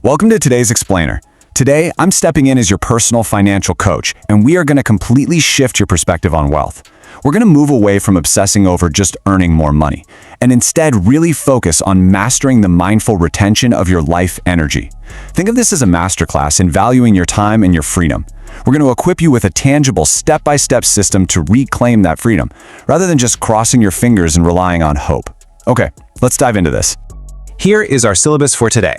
Welcome to today's Explainer. Today, I'm stepping in as your personal financial coach, and we are going to completely shift your perspective on wealth. We're going to move away from obsessing over just earning more money, and instead really focus on mastering the mindful retention of your life energy. Think of this as a masterclass in valuing your time and your freedom. We're going to equip you with a tangible step-by-step system to reclaim that freedom, rather than just crossing your fingers and relying on hope. Okay, let's dive into this. Here is our syllabus for today.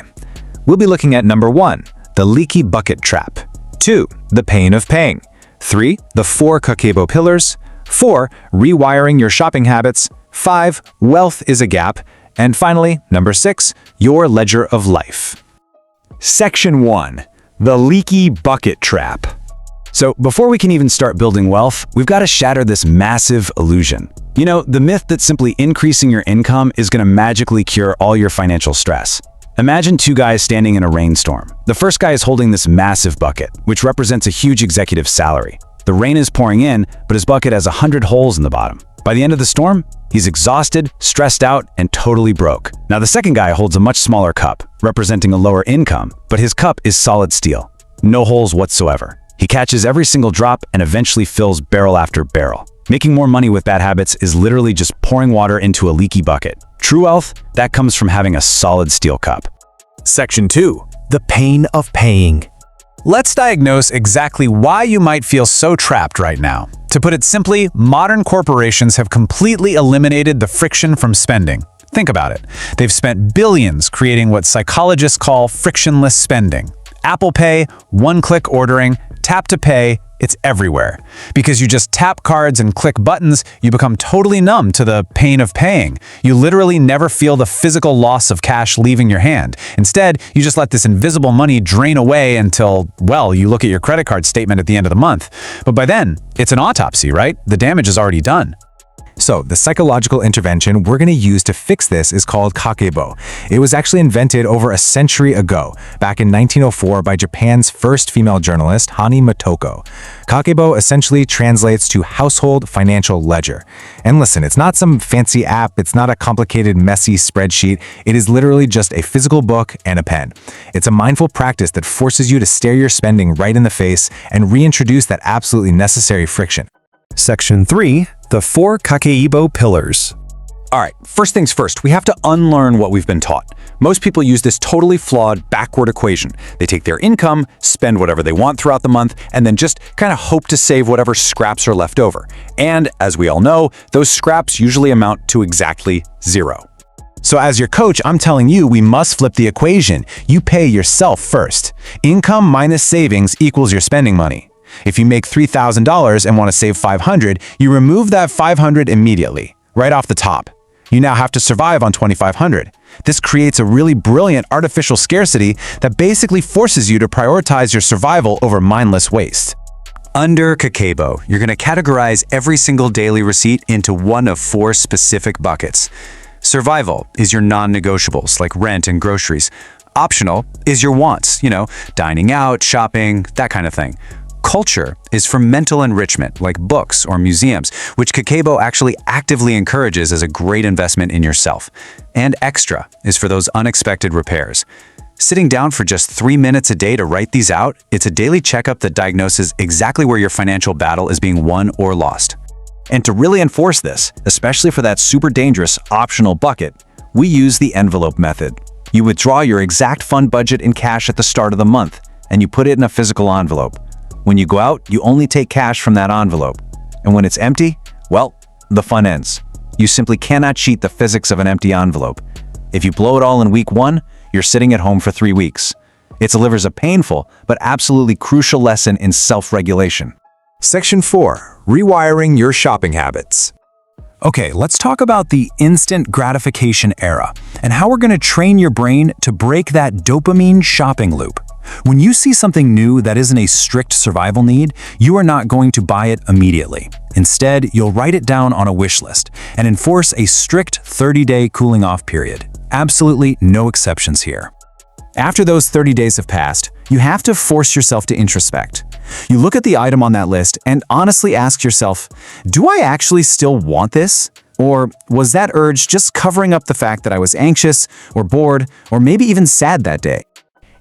We'll be looking at number 1, the leaky bucket trap. 2, the pain of paying. 3, the 4 Kakeibo pillars. 4, rewiring your shopping habits. 5, wealth is a gap. And finally, number 6, your ledger of life. Section 1, the leaky bucket trap. So before we can even start building wealth, we've got to shatter this massive illusion. You know, the myth that simply increasing your income is going to magically cure all your financial stress. Imagine 2 guys standing in a rainstorm. The first guy is holding this massive bucket, which represents a huge executive's salary. The rain is pouring in, but his bucket has 100 holes in the bottom. By the end of the storm, he's exhausted, stressed out, and totally broke. Now the second guy holds a much smaller cup, representing a lower income, but his cup is solid steel. No holes whatsoever. He catches every single drop and eventually fills barrel after barrel. Making more money with bad habits is literally just pouring water into a leaky bucket. True wealth, that comes from having a solid steel cup. Section 2, the pain of paying. Let's diagnose exactly why you might feel so trapped right now. To put it simply, modern corporations have completely eliminated the friction from spending. Think about it. They've spent billions creating what psychologists call frictionless spending. Apple Pay, one-click ordering, tap to pay, it's everywhere. Because you just tap cards and click buttons, you become totally numb to the pain of paying. You literally never feel the physical loss of cash leaving your hand. Instead, you just let this invisible money drain away until, well, you look at your credit card statement at the end of the month. But by then, it's an autopsy, right? The damage is already done. So, the psychological intervention we're going to use to fix this is called Kakeibo. It was actually invented over a century ago, back in 1904 by Japan's first female journalist, Hani Motoko. Kakeibo essentially translates to household financial ledger. And listen, it's not some fancy app, it's not a complicated, messy spreadsheet, it is literally just a physical book and a pen. It's a mindful practice that forces you to stare your spending right in the face and reintroduce that absolutely necessary friction. Section 3, the 4 Kakeibo pillars. All right, first things first, we have to unlearn what we've been taught. Most people use this totally flawed, backward equation. They take their income, spend whatever they want throughout the month, and then just kind of hope to save whatever scraps are left over. And as we all know, those scraps usually amount to exactly 0. So as your coach, I'm telling you, we must flip the equation. You pay yourself first. Income minus savings equals your spending money. If you make $3,000 and want to save $500, you remove that $500 immediately, right off the top. You now have to survive on $2,500. This creates a really brilliant artificial scarcity that basically forces you to prioritize your survival over mindless waste. Under Kakeibo, you're going to categorize every single daily receipt into one of 4 specific buckets. Survival is your non-negotiables like rent and groceries. Optional is your wants, dining out, shopping, that kind of thing. Culture is for mental enrichment, like books or museums, which Kakeibo actually actively encourages as a great investment in yourself. And extra is for those unexpected repairs. Sitting down for just 3 minutes a day to write these out, it's a daily checkup that diagnoses exactly where your financial battle is being won or lost. And to really enforce this, especially for that super dangerous optional bucket, we use the envelope method. You withdraw your exact fund budget in cash at the start of the month, and you put it in a physical envelope. When you go out, you only take cash from that envelope. And when it's empty, well, the fun ends. You simply cannot cheat the physics of an empty envelope. If you blow it all in week 1, you're sitting at home for 3 weeks. It delivers a painful but absolutely crucial lesson in self-regulation. Section 4, rewiring your shopping habits. Okay, let's talk about the instant gratification era and how we're going to train your brain to break that dopamine shopping loop. When you see something new that isn't a strict survival need, you are not going to buy it immediately. Instead, you'll write it down on a wish list and enforce a strict 30-day cooling off period. Absolutely no exceptions here. After those 30 days have passed, you have to force yourself to introspect. You look at the item on that list and honestly ask yourself, do I actually still want this? Or was that urge just covering up the fact that I was anxious or bored or maybe even sad that day?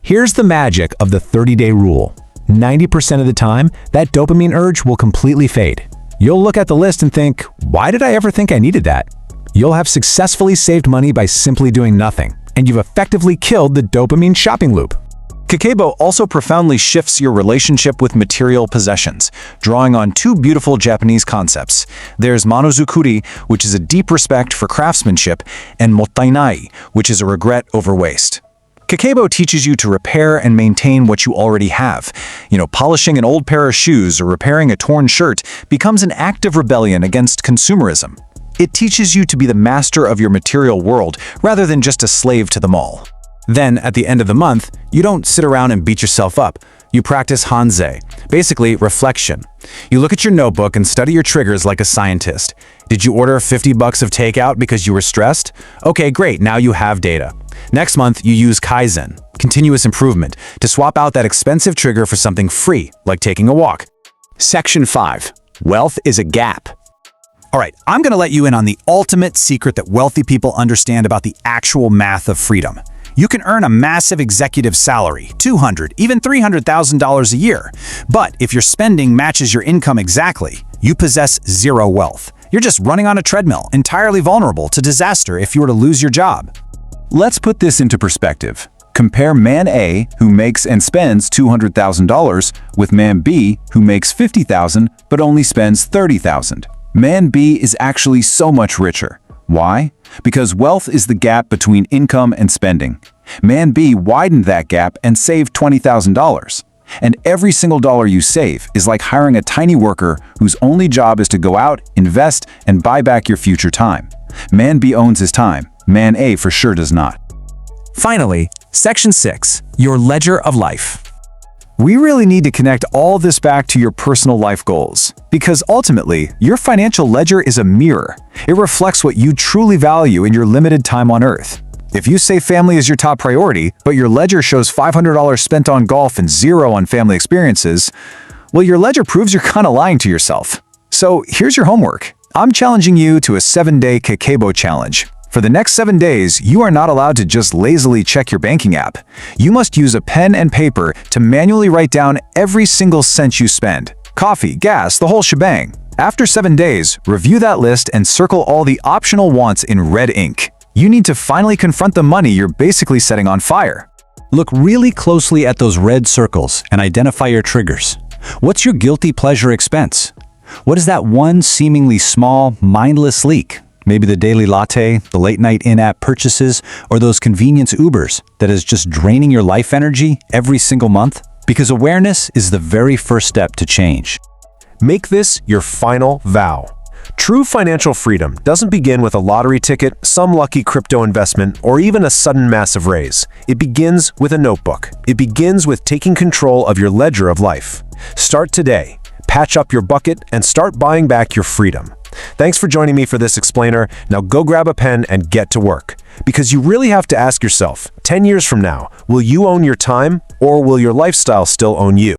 Here's the magic of the 30-day rule. 90% of the time, that dopamine urge will completely fade. You'll look at the list and think, why did I ever think I needed that? You'll have successfully saved money by simply doing nothing, and you've effectively killed the dopamine shopping loop. Kakeibo also profoundly shifts your relationship with material possessions, drawing on two beautiful Japanese concepts. There's monozukuri, which is a deep respect for craftsmanship, and mottainai, which is a regret over waste. Kakeibo teaches you to repair and maintain what you already have. Polishing an old pair of shoes or repairing a torn shirt becomes an act of rebellion against consumerism. It teaches you to be the master of your material world rather than just a slave to them all. Then, at the end of the month, you don't sit around and beat yourself up. You practice Hanzei, basically reflection. You look at your notebook and study your triggers like a scientist. Did you order $50 of takeout because you were stressed? Okay, great, now you have data. Next month, you use Kaizen, continuous improvement, to swap out that expensive trigger for something free, like taking a walk. Section 5. Wealth is a gap. All right, I'm going to let you in on the ultimate secret that wealthy people understand about the actual math of freedom. You can earn a massive executive salary, $200,000, even $300,000 a year. But if your spending matches your income exactly, you possess zero wealth. You're just running on a treadmill, entirely vulnerable to disaster if you were to lose your job. Let's put this into perspective. Compare man A, who makes and spends $200,000, with man B, who makes $50,000 but only spends $30,000. Man B is actually so much richer. Why? Because wealth is the gap between income and spending. Man B widened that gap and saved $20,000. And every single dollar you save is like hiring a tiny worker whose only job is to go out, invest, and buy back your future time. Man B owns his time. Man A for sure does not. Finally, Section 6, your ledger of life. We really need to connect all this back to your personal life goals, because ultimately, your financial ledger is a mirror. It reflects what you truly value in your limited time on Earth. If you say family is your top priority, but your ledger shows $500 spent on golf and zero on family experiences, well, your ledger proves you're kind of lying to yourself. So here's your homework. I'm challenging you to a 7-day Kakeibo challenge. For the next 7 days, you are not allowed to just lazily check your banking app. You must use a pen and paper to manually write down every single cent you spend. Coffee, gas, the whole shebang. After 7 days, review that list and circle all the optional wants in red ink. You need to finally confront the money you're basically setting on fire. Look really closely at those red circles and identify your triggers. What's your guilty pleasure expense? What is that one seemingly small, mindless leak? Maybe the daily latte, the late-night in-app purchases, or those convenience Ubers that is just draining your life energy every single month? Because awareness is the very first step to change. Make this your final vow. True financial freedom doesn't begin with a lottery ticket, some lucky crypto investment, or even a sudden massive raise. It begins with a notebook. It begins with taking control of your ledger of life. Start today. Patch up your bucket and start buying back your freedom. Thanks for joining me for this explainer. Now go grab a pen and get to work. Because you really have to ask yourself, 10 years from now, will you own your time or will your lifestyle still own you?